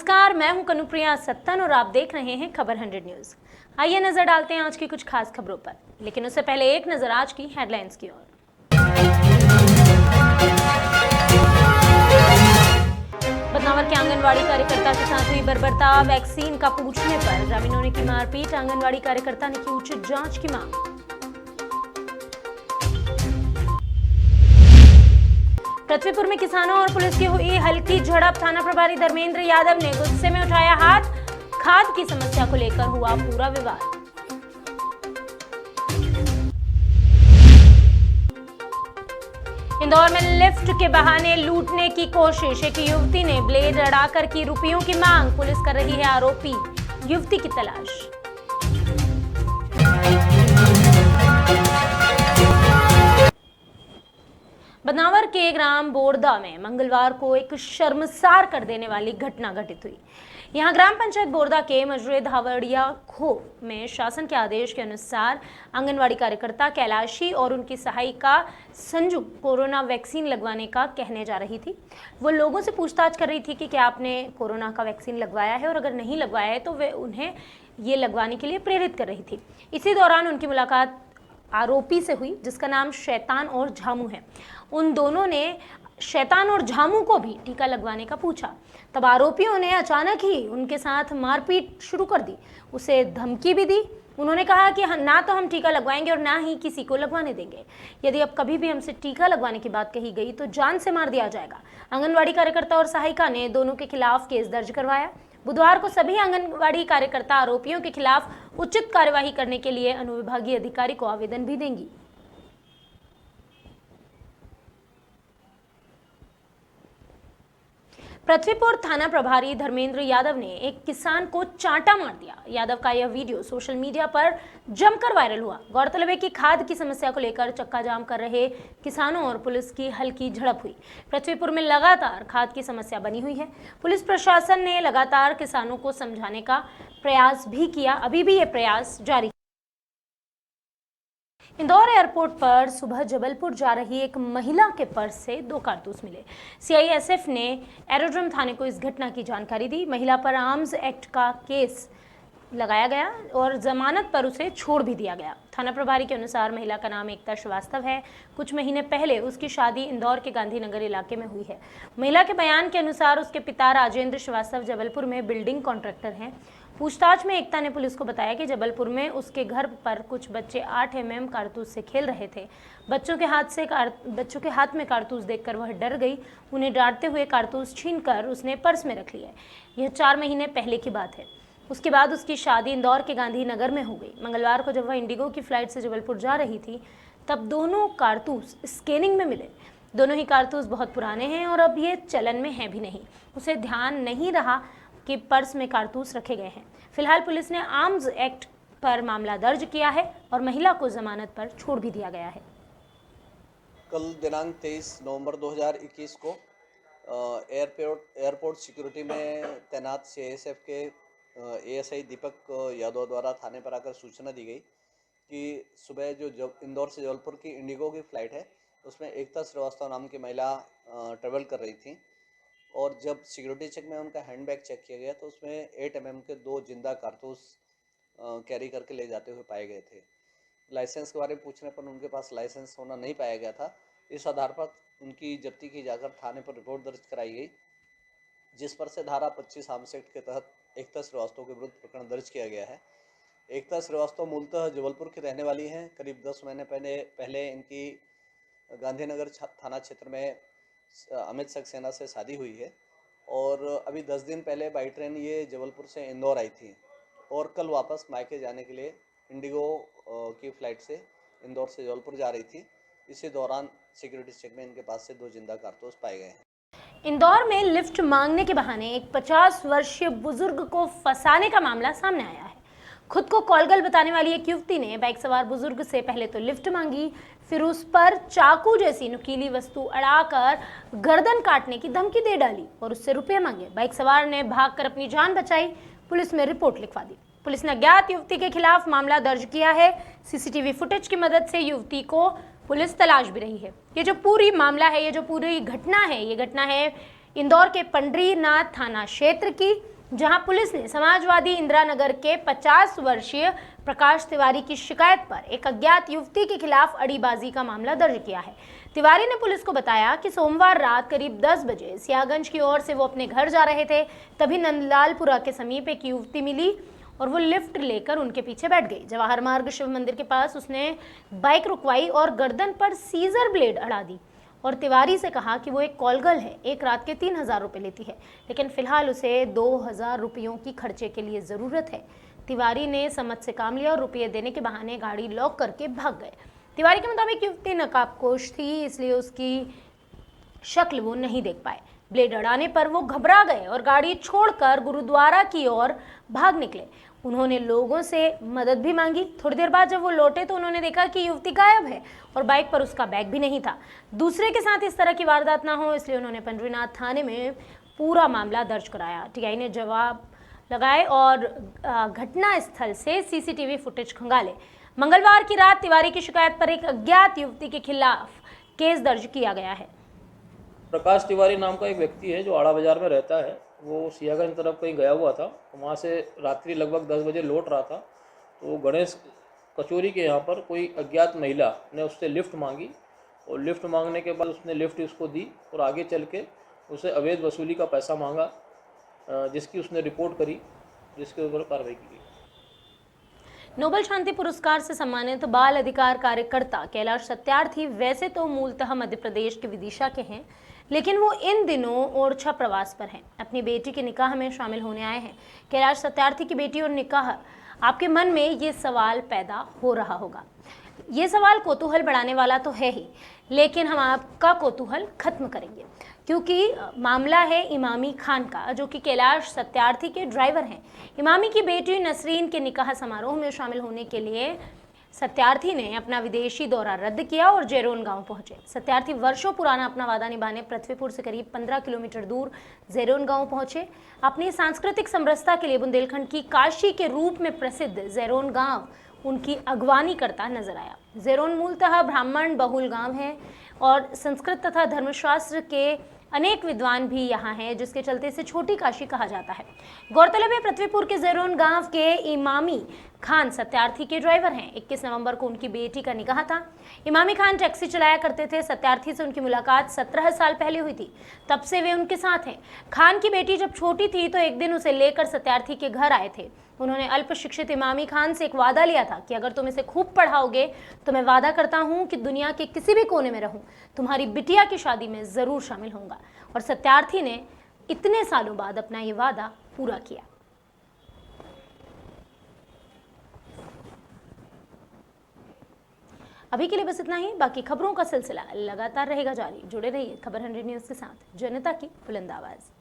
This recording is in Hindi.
नमस्कार, मैं हूं कनुप्रिया सत्तन और आप देख रहे हैं खबर 100 न्यूज। आइए नजर डालते हैं आज की कुछ खास खबरों पर, लेकिन उससे पहले एक नजर आज की हेडलाइंस की ओर। बदनावर के आंगनवाड़ी कार्यकर्ता के साथ हुई बर्बरता, वैक्सीन का पूछने पर ग्रामीणों ने की मारपीट, आंगनवाड़ी कार्यकर्ता ने की उचित जांच की मांग। पृथ्वीपुर में किसानों और पुलिस की हुई हल्की झड़प, थाना प्रभारी धर्मेंद्र यादव ने गुस्से में उठाया हाथ, खाद की समस्या को लेकर हुआ पूरा विवाद। इंदौर में लिफ्ट के बहाने लूटने की कोशिश, एक युवती ने ब्लेड अड़ाकर की रुपयों की मांग, पुलिस कर रही है आरोपी युवती की तलाश। बदनावर के ग्राम बोरदा में मंगलवार को एक शर्मसार कर देने वाली घटना घटित हुई। यहां ग्राम पंचायत बोरदा के मजरे धावड़िया खो में शासन के आदेश के अनुसार आंगनवाड़ी कार्यकर्ता कैलाशी और उनकी सहायिका संजू कोरोना वैक्सीन लगवाने का कहने जा रही थी। वो लोगों से पूछताछ कर रही थी कि क्या आपने कोरोना का वैक्सीन लगवाया है, और अगर नहीं लगवाया है तो वे उन्हें ये लगवाने के लिए प्रेरित कर रही थी। इसी दौरान उनकी मुलाकात आरोपी से हुई, जिसका नाम शैतान और झामू है। उन दोनों ने शैतान और झामू को भी टीका लगवाने का पूछा। तब आरोपियों ने अचानक ही उनके साथ मारपीट शुरू कर दी, उसे धमकी भी दी। उन्होंने कहा कि ना तो हम टीका लगवाएंगे और ना ही किसी को लगवाने देंगे। यदि अब कभी भी हमसे टीका लगवाने की बात कही गई तो जान से मार दिया जाएगा। आंगनवाड़ी कार्यकर्ता और सहायिका ने दोनों के खिलाफ केस दर्ज करवाया। बुधवार को सभी आंगनवाड़ी कार्यकर्ता आरोपियों के खिलाफ उचित कार्यवाही करने के लिए अनुविभागीय अधिकारी को आवेदन भी देंगी। पृथ्वीपुर थाना प्रभारी धर्मेंद्र यादव ने एक किसान को चांटा मार दिया। यादव का यह वीडियो सोशल मीडिया पर जमकर वायरल हुआ। गौरतलब है कि खाद की समस्या को लेकर चक्का जाम कर रहे किसानों और पुलिस की हल्की झड़प हुई। पृथ्वीपुर में लगातार खाद की समस्या बनी हुई है। पुलिस प्रशासन ने लगातार किसानों को समझाने का प्रयास भी किया, अभी भी ये प्रयास जारी। इंदौर एयरपोर्ट पर सुबह जबलपुर जा रही एक महिला के पर्स से 2 कारतूस मिले। सीआईएसएफ ने एरोड्रम थाने को इस घटना की जानकारी दी। महिला पर आर्म्स एक्ट का केस लगाया गया और जमानत पर उसे छोड़ भी दिया गया। थाना प्रभारी के अनुसार महिला का नाम एकता श्रीवास्तव है। कुछ महीने पहले उसकी शादी इंदौर के गांधीनगर इलाके में हुई है। महिला के बयान के अनुसार उसके पिता राजेंद्र श्रीवास्तव जबलपुर में बिल्डिंग कॉन्ट्रैक्टर हैं। पूछताछ में एकता ने पुलिस को बताया कि जबलपुर में उसके घर पर कुछ बच्चे 8 mm कारतूस से खेल रहे थे। बच्चों के हाथ में कारतूस देखकर वह डर गई। उन्हें डांटते हुए कारतूस छीनकर उसने पर्स में रख लिया। यह 4 महीने पहले की बात है। उसके बाद उसकी शादी इंदौर के गांधीनगर में हो गई। मंगलवार को जब वह इंडिगो की फ्लाइट से जबलपुर जा रही थी, तब दोनों कारतूस स्कैनिंग में मिले। दोनों ही कारतूस बहुत पुराने हैं और अब ये चलन में है भी नहीं। उसे ध्यान नहीं रहा कि पर्स में कारतूस रखे गए हैं। फिलहाल पुलिस ने आर्म्स एक्ट पर मामला दर्ज किया है और महिला को जमानत पर छोड़ भी दिया गया है। कल दिनांक 23 नवंबर 2021 को एयरपोर्ट सिक्योरिटी में तैनात सीआईएसएफ के एएसआई दीपक यादव द्वारा थाने पर आकर सूचना दी गई कि सुबह जो इंदौर से जबलपुर की इंडिगो की फ़्लाइट है, उसमें एकता श्रीवास्तव नाम की महिला ट्रेवल कर रही थी। और जब सिक्योरिटी चेक में उनका हैंडबैग चेक किया गया तो उसमें 8 mm के 2 जिंदा कारतूस कैरी करके ले जाते हुए पाए गए थे। लाइसेंस के बारे में पूछने पर उनके पास लाइसेंस होना नहीं पाया गया था। इस आधार पर उनकी जब्ती की जाकर थाने पर रिपोर्ट दर्ज कराई गई, जिस पर से धारा 25 आर्म्स एक्ट के तहत एकता श्रीवास्तव के विरुद्ध प्रकरण दर्ज किया गया है। एकता श्रीवास्तव मूलतः जबलपुर की रहने वाली हैं। करीब 10 महीने पहले इनकी गांधीनगर थाना क्षेत्र में अमित सक्सेना से शादी हुई है और अभी 10 दिन पहले बाई ट्रेन ये जबलपुर से इंदौर आई थी और कल वापस मायके जाने के लिए इंडिगो की फ़्लाइट से इंदौर से जबलपुर जा रही थी। इसी दौरान सिक्योरिटी चेक में इनके पास से 2 जिंदा कारतूस पाए गए हैं। इंदौर में लिफ्ट मांगने के बहाने एक 50 वर्षीय बुजुर्ग को फंसाने का मामला सामने आया है। खुद को कॉलगर्ल बताने वाली एक युवती ने बाइक सवार बुजुर्ग से पहले तो लिफ्ट मांगी, फिर उस पर चाकू जैसी नुकीली वस्तु अड़ाकर गर्दन काटने की धमकी दे डाली और उससे रुपए मांगे। बाइक सवार ने भागकर अपनी जान बचाई। पुलिस में रिपोर्ट लिखवा दी। पुलिस ने अज्ञात युवती के खिलाफ मामला दर्ज किया है। सीसीटीवी फुटेज की मदद से युवती को पुलिस तलाश भी रही है। ये जो पूरी मामला है, ये जो पूरी घटना है, ये घटना है इंदौर के पंडरीनाथ थाना क्षेत्र की। जहां पुलिस ने समाजवादी इंदिरा नगर के 50 वर्षीय प्रकाश तिवारी की शिकायत पर एक अज्ञात युवती के खिलाफ अड़ीबाजी का मामला दर्ज किया है। तिवारी ने पुलिस को बताया कि सोमवार रात करीब 10 बजे सियागंज की ओर से वो अपने घर जा रहे थे, तभी नंदलालपुरा के समीप एक युवती मिली और वो लिफ्ट लेकर उनके पीछे बैठ गई। जवाहर मार्ग शिव मंदिर के पास उसने बाइक रुकवाई और गर्दन पर सीजर ब्लेड अड़ा दी और तिवारी से कहा कि वो एक कॉल गर्ल है, एक रात के 3,000 रुपये लेती है, लेकिन फिलहाल उसे 2,000 रुपयों की खर्चे के लिए ज़रूरत है। तिवारी ने समझ से काम लिया और रुपये देने के बहाने गाड़ी लॉक करके भाग गए। तिवारी के मुताबिक युवती नकाबपोश थी, इसलिए उसकी शक्ल वो नहीं देख पाए। ब्लेड अड़ाने पर वो घबरा गए और गाड़ी छोड़कर गुरुद्वारा की ओर भाग निकले। उन्होंने लोगों से मदद भी मांगी। थोड़ी देर बाद जब वो लौटे तो उन्होंने देखा कि युवती गायब है और बाइक पर उसका बैग भी नहीं था। दूसरे के साथ इस तरह की वारदात ना हो, इसलिए उन्होंने पंडरीनाथ थाने में पूरा मामला दर्ज कराया। टीआई ने जवाब लगाए और घटना स्थल से सीसीटीवी फुटेज खंगाले। मंगलवार की रात तिवारी की शिकायत पर एक अज्ञात युवती के खिलाफ केस दर्ज किया गया है। प्रकाश तिवारी नाम का एक व्यक्ति है जो आड़ा बाजार में रहता है। वो सियागंज तरफ कहीं गया हुआ था, वहाँ से रात्रि लगभग 10 बजे लौट रहा था। तो गणेश कचोरी के यहाँ पर कोई अज्ञात महिला ने उससे लिफ्ट मांगी और लिफ्ट मांगने के बाद उसने लिफ्ट उसको दी और आगे चल के उसे अवैध वसूली का पैसा मांगा, जिसकी उसने रिपोर्ट करी, जिसके ऊपर कार्रवाई की गई। नोबेल शांति पुरस्कार से सम्मानित बाल अधिकार कार्यकर्ता कैलाश सत्यार्थी वैसे तो मूलतः मध्य प्रदेश के विदिशा के हैं, लेकिन वो इन दिनों ओरछा प्रवास पर हैं। अपनी बेटी के निकाह में शामिल होने आए हैं। कैलाश सत्यार्थी की बेटी और निकाह, आपके मन में ये सवाल पैदा हो रहा होगा। ये सवाल कौतूहल बढ़ाने वाला तो है ही, लेकिन हम आपका कौतूहल खत्म करेंगे, क्योंकि मामला है इमामी खान का, जो कि कैलाश सत्यार्थी के ड्राइवर हैं। इमामी की बेटी नसरीन के निकाह समारोह में शामिल होने के लिए सत्यार्थी ने अपना विदेशी दौरा रद्द किया और जेरोन गांव पहुंचे। सत्यार्थी वर्षों पुराना अपना वादा निभाने पृथ्वीपुर से करीब 15 किलोमीटर दूर जेरोन गांव पहुंचे। अपनी सांस्कृतिक समरसता के लिए बुंदेलखंड की काशी के रूप में प्रसिद्ध जेरोन गांव उनकी अगवानी करता नजर आया। जेरोन मूलतः ब्राह्मण बहुल गांव है और संस्कृत तथा धर्मशास्त्र के अनेक विद्वान भी यहाँ हैं, जिसके चलते इसे छोटी काशी कहा जाता है। गौरतलब है पृथ्वीपुर के जेरोन गांव के इमामी खान सत्यार्थी के ड्राइवर हैं। 21 नवंबर को उनकी बेटी का निकाह था। इमामी खान टैक्सी चलाया करते थे। सत्यार्थी से उनकी मुलाकात 17 साल पहले हुई थी, तब से वे उनके साथ हैं। खान की बेटी जब छोटी थी तो एक दिन उसे लेकर सत्यार्थी के घर आए थे। उन्होंने अल्प शिक्षित इमामी खान से एक वादा लिया था कि अगर तुम इसे खूब पढ़ाओगे तो मैं वादा करता हूँ कि दुनिया के किसी भी कोने में रहूँ, तुम्हारी बिटिया की शादी में ज़रूर शामिल होऊंगा। और सत्यार्थी ने इतने सालों बाद अपना ये वादा पूरा किया। अभी के लिए बस इतना ही। बाकी खबरों का सिलसिला लगातार रहेगा जारी। जुड़े रहिए खबर 100 न्यूज़ के साथ, जनता की बुलंद आवाज़।